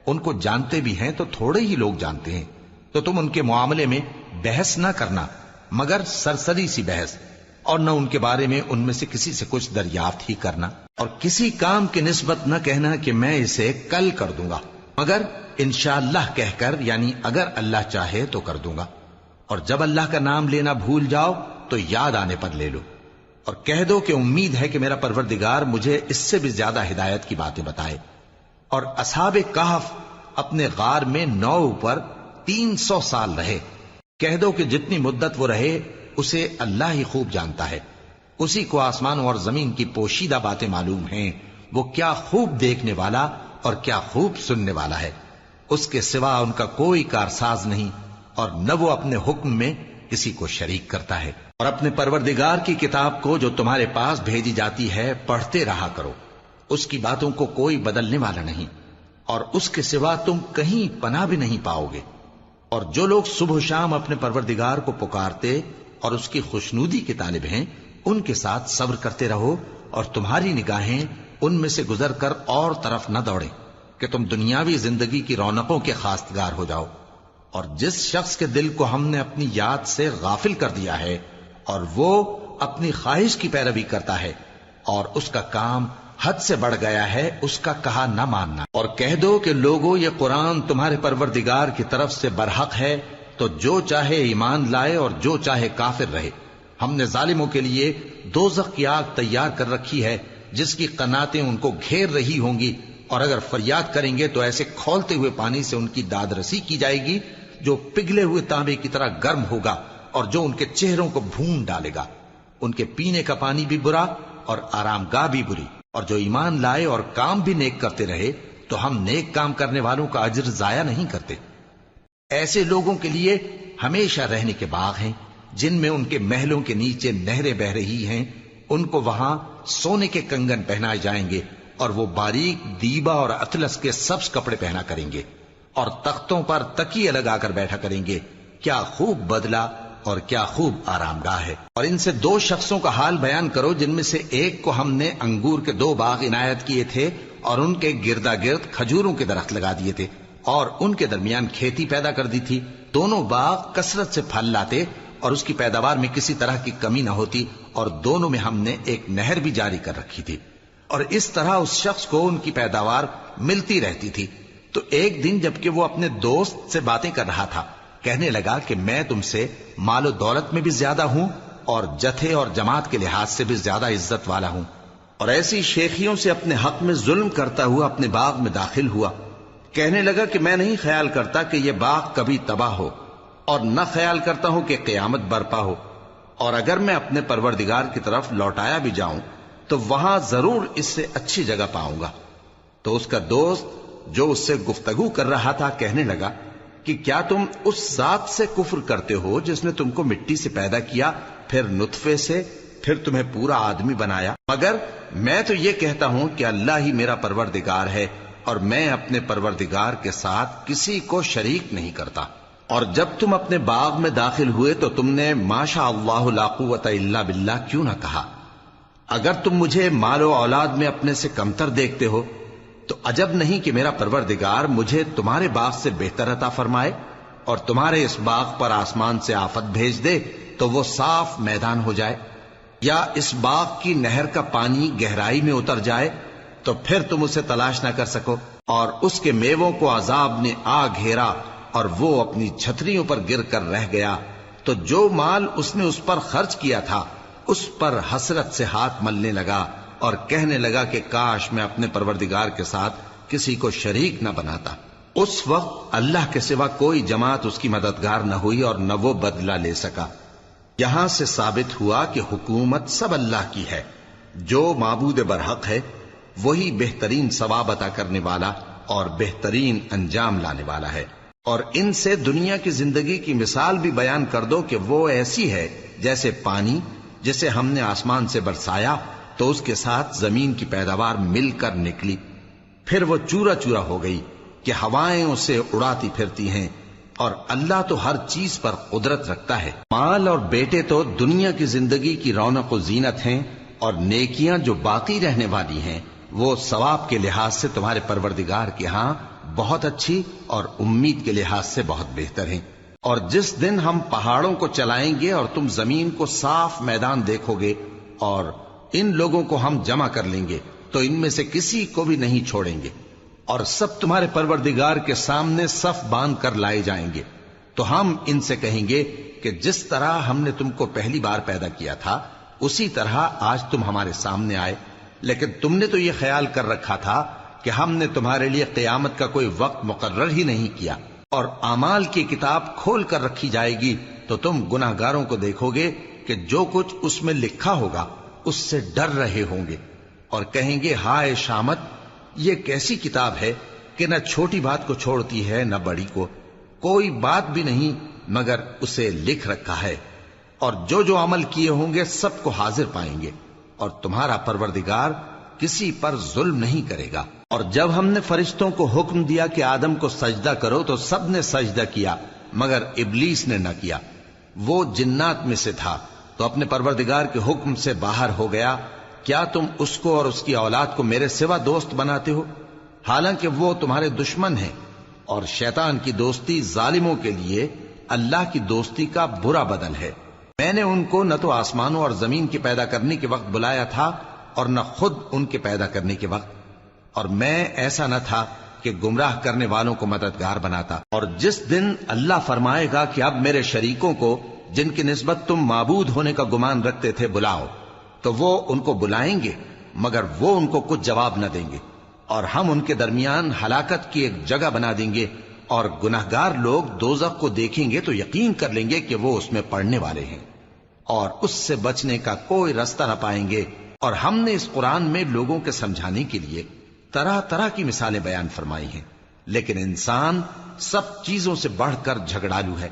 ان کو جانتے بھی ہیں تو تھوڑے ہی لوگ جانتے ہیں، تو تم ان کے معاملے میں بحث نہ کرنا مگر سرسری سی بحث، اور نہ ان کے بارے میں ان میں سے کسی سے کچھ دریافت ہی کرنا، اور کسی کام کی نسبت نہ کہنا کہ میں اسے کل کر دوں گا، مگر انشاءاللہ کہہ کر، یعنی اگر اللہ چاہے تو کر دوں گا، اور جب اللہ کا نام لینا بھول جاؤ تو یاد آنے پر لے لو، اور کہہ دو کہ امید ہے کہ میرا پروردگار مجھے اس سے بھی زیادہ ہدایت کی باتیں بتائے۔ اور اصحاب کہف اپنے غار میں 9 پر 300 سال رہے۔ کہہ دو کہ جتنی مدت وہ رہے اسے اللہ ہی خوب جانتا ہے، اسی کو آسمانوں اور زمین کی پوشیدہ باتیں معلوم ہیں، وہ کیا خوب دیکھنے والا اور کیا خوب سننے والا ہے۔ اس کے سوا ان کا کوئی کارساز نہیں، اور نہ وہ اپنے حکم میں کسی کو شریک کرتا ہے۔ اور اپنے پروردگار کی کتاب کو جو تمہارے پاس بھیجی جاتی ہے پڑھتے رہا کرو، اس کی باتوں کو کوئی بدلنے والا نہیں، اور اس کے سوا تم کہیں پناہ بھی نہیں پاؤ گے۔ اور جو لوگ صبح و شام اپنے پروردگار کو پکارتے اور اس کی خوشنودی کے طالب ہیں، ان کے ساتھ صبر کرتے رہو، اور تمہاری نگاہیں ان میں سے گزر کر اور طرف نہ دوڑیں کہ تم دنیاوی زندگی کی رونقوں کے خواستگار ہو جاؤ۔ اور جس شخص کے دل کو ہم نے اپنی یاد سے غافل کر دیا ہے اور وہ اپنی خواہش کی پیروی کرتا ہے اور اس کا کام حد سے بڑھ گیا ہے، اس کا کہا نہ ماننا۔ اور کہہ دو کہ لوگو یہ قرآن تمہارے پروردگار کی طرف سے برحق ہے، تو جو چاہے ایمان لائے اور جو چاہے کافر رہے۔ ہم نے ظالموں کے لیے دوزخ کی آگ تیار کر رکھی ہے جس کی قناتیں ان کو گھیر رہی ہوں گی، اور اگر فریاد کریں گے تو ایسے کھولتے ہوئے پانی سے ان کی داد رسی کی جائے گی جو پگھلے ہوئے تانبے کی طرح گرم ہوگا، اور جو ان کے چہروں کو بھون ڈالے گا۔ ان کے پینے کا پانی بھی برا اور آرام گاہ بھی بری۔ اور جو ایمان لائے اور کام بھی نیک کرتے رہے تو ہم نیک کام کرنے والوں کا اجر ضائع نہیں کرتے۔ ایسے لوگوں کے لیے ہمیشہ رہنے کے باغ ہیں جن میں ان کے محلوں کے نیچے نہریں بہ رہی ہیں، ان کو وہاں سونے کے کنگن پہنائے جائیں گے، اور وہ باریک دیبا اور اطلس کے سبز کپڑے پہنا کریں گے، اور تختوں پر تکیے لگا کر بیٹھا کریں گے۔ کیا خوب بدلہ اور کیا خوب آرام گاہ ہے۔ اور ان سے 2 شخصوں کا حال بیان کرو جن میں سے ایک کو ہم نے انگور کے 2 باغ عنایت کیے تھے اور ان کے گردا گرد کھجوروں کے درخت لگا دیے تھے اور ان کے درمیان کھیتی پیدا کر دی تھی۔ دونوں باغ کثرت سے پھل لاتے اور اس کی پیداوار میں کسی طرح کی کمی نہ ہوتی، اور دونوں میں ہم نے ایک نہر بھی جاری کر رکھی تھی، اور اس طرح اس شخص کو ان کی پیداوار ملتی رہتی تھی۔ تو ایک دن جبکہ وہ اپنے دوست سے باتیں کر رہا تھا، کہنے لگا کہ میں تم سے مال و دولت میں بھی زیادہ ہوں اور جتھے اور جماعت کے لحاظ سے بھی زیادہ عزت والا ہوں، اور ایسی شیخیوں سے اپنے حق میں ظلم کرتا ہوا اپنے باغ میں داخل ہوا۔ کہنے لگا کہ میں نہیں خیال کرتا کہ یہ باغ کبھی تباہ ہو، اور نہ خیال کرتا ہوں کہ قیامت برپا ہو، اور اگر میں اپنے پروردگار کی طرف لوٹایا بھی جاؤں تو وہاں ضرور اس سے اچھی جگہ پاؤں گا۔ تو اس کا دوست جو اس سے گفتگو کر رہا تھا کہنے لگا کہ کیا تم اس ذات سے کفر کرتے ہو جس نے تم کو مٹی سے پیدا کیا، پھر نطفے سے، پھر تمہیں پورا آدمی بنایا؟ مگر میں تو یہ کہتا ہوں کہ اللہ ہی میرا پروردگار ہے، اور میں اپنے پروردگار کے ساتھ کسی کو شریک نہیں کرتا۔ اور جب تم اپنے باغ میں داخل ہوئے تو تم نے ما شاء اللہ لا قوت الا باللہ کیوں نہ کہا؟ اگر تم مجھے مال و اولاد میں اپنے سے کمتر دیکھتے ہو تو عجب نہیں کہ میرا پروردگار مجھے تمہارے باغ سے بہتر عطا فرمائے اور تمہارے اس باغ پر آسمان سے آفت بھیج دے تو وہ صاف میدان ہو جائے، یا اس باغ کی نہر کا پانی گہرائی میں اتر جائے تو پھر تم اسے تلاش نہ کر سکو، اور اس کے میووں کو عذاب نے آ گھیرا اور وہ اپنی چھتریوں پر گر کر رہ گیا، تو جو مال اس نے اس پر خرچ کیا تھا اس پر حسرت سے ہاتھ ملنے لگا اور کہنے لگا کہ کاش میں اپنے پروردگار کے ساتھ کسی کو شریک نہ بناتا۔ اس وقت اللہ کے سوا کوئی جماعت اس کی مددگار نہ ہوئی اور نہ وہ بدلہ لے سکا۔ یہاں سے ثابت ہوا کہ حکومت سب اللہ کی ہے، جو معبود برحق ہے وہی بہترین ثواب عطا کرنے والا اور بہترین انجام لانے والا ہے۔ اور ان سے دنیا کی زندگی کی مثال بھی بیان کر دو کہ وہ ایسی ہے جیسے پانی جسے ہم نے آسمان سے برسایا تو اس کے ساتھ زمین کی پیداوار مل کر نکلی، پھر وہ چورا چورا ہو گئی کہ ہوائیں اسے اڑاتی پھرتی ہیں، اور اللہ تو ہر چیز پر قدرت رکھتا ہے۔ مال اور بیٹے تو دنیا کی زندگی کی رونق و زینت ہیں، اور نیکیاں جو باقی رہنے والی ہیں وہ ثواب کے لحاظ سے تمہارے پروردگار کے ہاں بہت اچھی اور امید کے لحاظ سے بہت بہتر ہیں۔ اور جس دن ہم پہاڑوں کو چلائیں گے اور تم زمین کو صاف میدان دیکھو گے اور ان لوگوں کو ہم جمع کر لیں گے تو ان میں سے کسی کو بھی نہیں چھوڑیں گے، اور سب تمہارے پروردگار کے سامنے صف باندھ کر لائے جائیں گے، تو ہم ان سے کہیں گے کہ جس طرح ہم نے تم کو پہلی بار پیدا کیا تھا اسی طرح آج تم ہمارے سامنے آئے، لیکن تم نے تو یہ خیال کر رکھا تھا کہ ہم نے تمہارے لیے قیامت کا کوئی وقت مقرر ہی نہیں کیا، اور اعمال کی کتاب کھول کر رکھی جائے گی تو تم گناہگاروں کو دیکھو گے کہ جو کچھ اس میں لکھا ہوگا اس سے ڈر رہے ہوں گے، اور کہیں گے ہائے شامت، یہ کیسی کتاب ہے کہ نہ چھوٹی بات کو چھوڑتی ہے نہ بڑی کو، کوئی بات بھی نہیں مگر اسے لکھ رکھا ہے، اور جو جو عمل کیے ہوں گے سب کو حاضر پائیں گے، اور تمہارا پروردگار کسی پر ظلم نہیں کرے گا۔ اور جب ہم نے فرشتوں کو حکم دیا کہ آدم کو سجدہ کرو تو سب نے سجدہ کیا مگر ابلیس نے نہ کیا، وہ جنات میں سے تھا تو اپنے پروردگار کے حکم سے باہر ہو گیا۔ کیا تم اس کو اور اس کی اولاد کو میرے سوا دوست بناتے ہو، حالانکہ وہ تمہارے دشمن ہیں، اور شیطان کی دوستی ظالموں کے لیے اللہ کی دوستی کا برا بدل ہے۔ میں نے ان کو نہ تو آسمانوں اور زمین کے پیدا کرنے کے وقت بلایا تھا اور نہ خود ان کے پیدا کرنے کے وقت، اور میں ایسا نہ تھا کہ گمراہ کرنے والوں کو مددگار بناتا۔ اور جس دن اللہ فرمائے گا کہ اب میرے شریکوں کو جن کی نسبت تم معبود ہونے کا گمان رکھتے تھے بلاؤ، تو وہ ان کو بلائیں گے مگر وہ ان کو کچھ جواب نہ دیں گے، اور ہم ان کے درمیان ہلاکت کی ایک جگہ بنا دیں گے، اور گناہگار لوگ دوزخ کو دیکھیں گے تو یقین کر لیں گے کہ وہ اس میں پڑنے والے ہیں، اور اس سے بچنے کا کوئی راستہ نہ پائیں گے۔ اور ہم نے اس قرآن میں لوگوں کے سمجھانے کے لیے طرح طرح کی مثالیں بیان فرمائی ہیں، لیکن انسان سب چیزوں سے بڑھ کر جھگڑالو ہے۔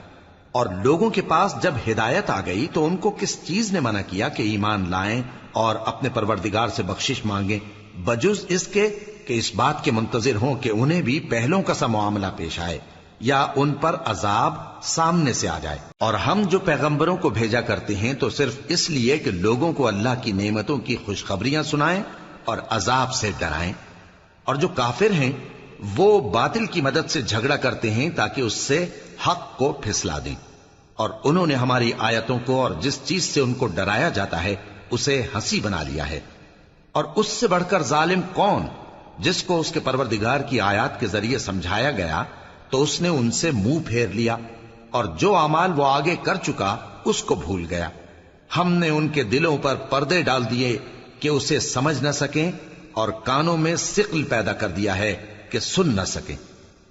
اور لوگوں کے پاس جب ہدایت آ گئی تو ان کو کس چیز نے منع کیا کہ ایمان لائیں اور اپنے پروردگار سے بخشش مانگیں، بجز اس کے کہ اس بات کے منتظر ہوں کہ انہیں بھی پہلوں کا سا معاملہ پیش آئے یا ان پر عذاب سامنے سے آ جائے۔ اور ہم جو پیغمبروں کو بھیجا کرتے ہیں تو صرف اس لیے کہ لوگوں کو اللہ کی نعمتوں کی خوشخبریاں سنائیں اور عذاب سے ڈرائیں، اور جو کافر ہیں وہ باطل کی مدد سے جھگڑا کرتے ہیں تاکہ اس سے حق کو پھسلا دیں، اور انہوں نے ہماری آیتوں کو اور جس چیز سے ان کو ڈرایا جاتا ہے اسے ہنسی بنا لیا ہے۔ اور اس سے بڑھ کر ظالم کون، جس کو اس کے پروردگار کی آیات کے ذریعے سمجھایا گیا تو اس نے ان سے منہ پھیر لیا، اور جو اعمال وہ آگے کر چکا اس کو بھول گیا۔ ہم نے ان کے دلوں پر پردے ڈال دیے کہ اسے سمجھ نہ سکیں، اور کانوں میں ثقل پیدا کر دیا ہے کہ سن نہ سکیں،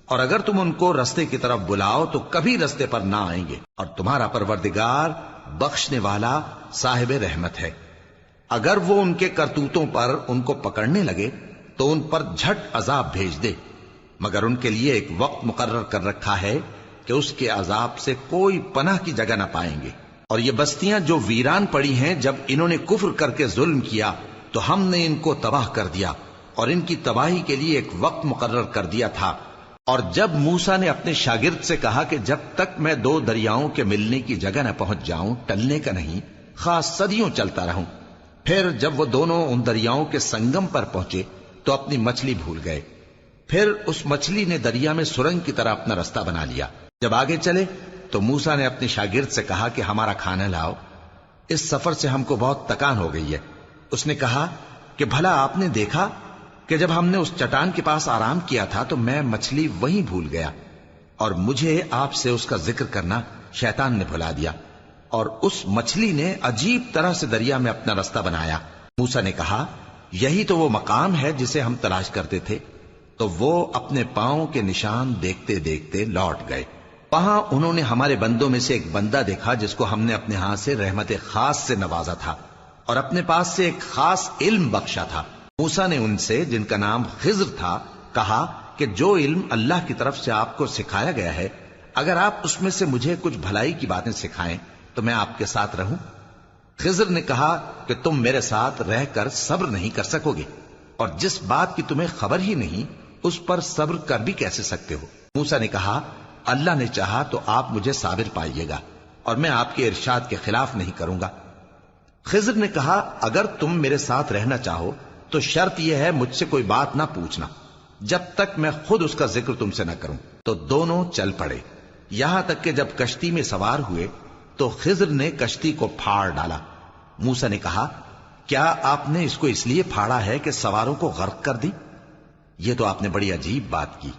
اور اگر تم ان کو رستے کی طرف بلاؤ تو کبھی رستے پر نہ آئیں گے، اور تمہارا پروردگار بخشنے والا صاحب رحمت ہے۔ اگر وہ ان کے کرتوتوں پر ان کو پکڑنے لگے تو ان پر جھٹ عذاب بھیج دے، مگر ان کے لیے ایک وقت مقرر کر رکھا ہے کہ اس کے عذاب سے کوئی پناہ کی جگہ نہ پائیں گے۔ اور یہ بستیاں جو ویران پڑی ہیں، جب انہوں نے کفر کر کے ظلم کیا تو ہم نے ان کو تباہ کر دیا، اور ان کی تباہی کے لیے ایک وقت مقرر کر دیا تھا۔ اور جب موسیٰ نے اپنے شاگرد سے کہا کہ جب تک میں دو دریاؤں کے ملنے کی جگہ نہ پہنچ جاؤں ٹلنے کا نہیں، خاص صدیوں چلتا رہوں، پھر جب وہ دونوں ان دریاؤں کے سنگم پر پہنچے تو اپنی مچھلی بھول گئے، پھر اس مچھلی نے دریا میں سرنگ کی طرح اپنا رستہ بنا لیا۔ جب آگے چلے تو موسیٰ نے اپنے شاگرد سے کہا کہ ہمارا کھانا لاؤ، اس سفر سے ہم کو بہت تکان ہو گئی ہے۔ اس نے کہا کہ بھلا آپ نے دیکھا کہ جب ہم نے اس چٹان کے پاس آرام کیا تھا تو میں مچھلی وہیں بھول گیا، اور مجھے آپ سے اس کا ذکر کرنا شیطان نے بھلا دیا، اور اس مچھلی نے عجیب طرح سے دریا میں اپنا رستہ بنایا۔ موسیٰ نے کہا یہی تو وہ مقام ہے جسے ہم تلاش کرتے تھے۔ تو وہ اپنے پاؤں کے نشان دیکھتے دیکھتے لوٹ گئے۔ وہاں انہوں نے ہمارے بندوں میں سے ایک بندہ دیکھا جس کو ہم نے اپنے ہاتھ سے رحمت خاص سے نوازا تھا اور اپنے پاس سے ایک خاص علم بخشا تھا۔ موسیٰ نے ان سے جن کا نام خضر تھا کہا کہ جو علم اللہ کی طرف سے آپ کو سکھایا گیا ہے، اگر آپ اس میں سے مجھے کچھ بھلائی کی باتیں سکھائیں تو میں آپ کے ساتھ رہوں۔ خضر نے کہا کہ تم میرے ساتھ رہ کر صبر نہیں کر سکو گے، اور جس بات کی تمہیں خبر ہی نہیں اس پر صبر کر بھی کیسے سکتے ہو؟ موسیٰ نے کہا اللہ نے چاہا تو آپ مجھے صابر پائیے گا، اور میں آپ کے ارشاد کے خلاف نہیں کروں گا۔ خضر نے کہا اگر تم میرے ساتھ رہنا چاہو تو شرط یہ ہے مجھ سے کوئی بات نہ پوچھنا جب تک میں خود اس کا ذکر تم سے نہ کروں۔ تو دونوں چل پڑے، یہاں تک کہ جب کشتی میں سوار ہوئے تو خضر نے کشتی کو پھاڑ ڈالا۔ موسیٰ نے کہا کیا آپ نے اس کو اس لیے پھاڑا ہے کہ سواروں کو غرق کر دی؟ یہ تو آپ نے بڑی عجیب بات کی۔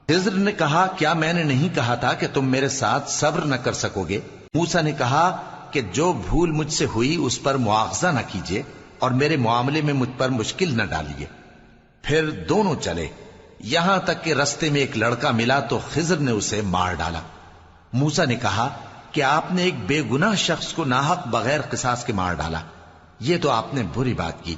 خضر نے کہا کیا میں نے نہیں کہا تھا کہ تم میرے ساتھ صبر نہ کر سکو گے؟ موسیٰ نے کہا کہ جو بھول مجھ سے ہوئی اس پر مواخذہ نہ کیجیے اور میرے معاملے میں مجھ پر مشکل نہ ڈالیے۔ پھر دونوں چلے، یہاں تک کہ رستے میں ایک لڑکا ملا تو خضر نے اسے مار ڈالا۔ موسیٰ نے کہا کہ آپ نے ایک بے گناہ شخص کو ناحق بغیر قصاص کے مار ڈالا، یہ تو آپ نے بری بات کی۔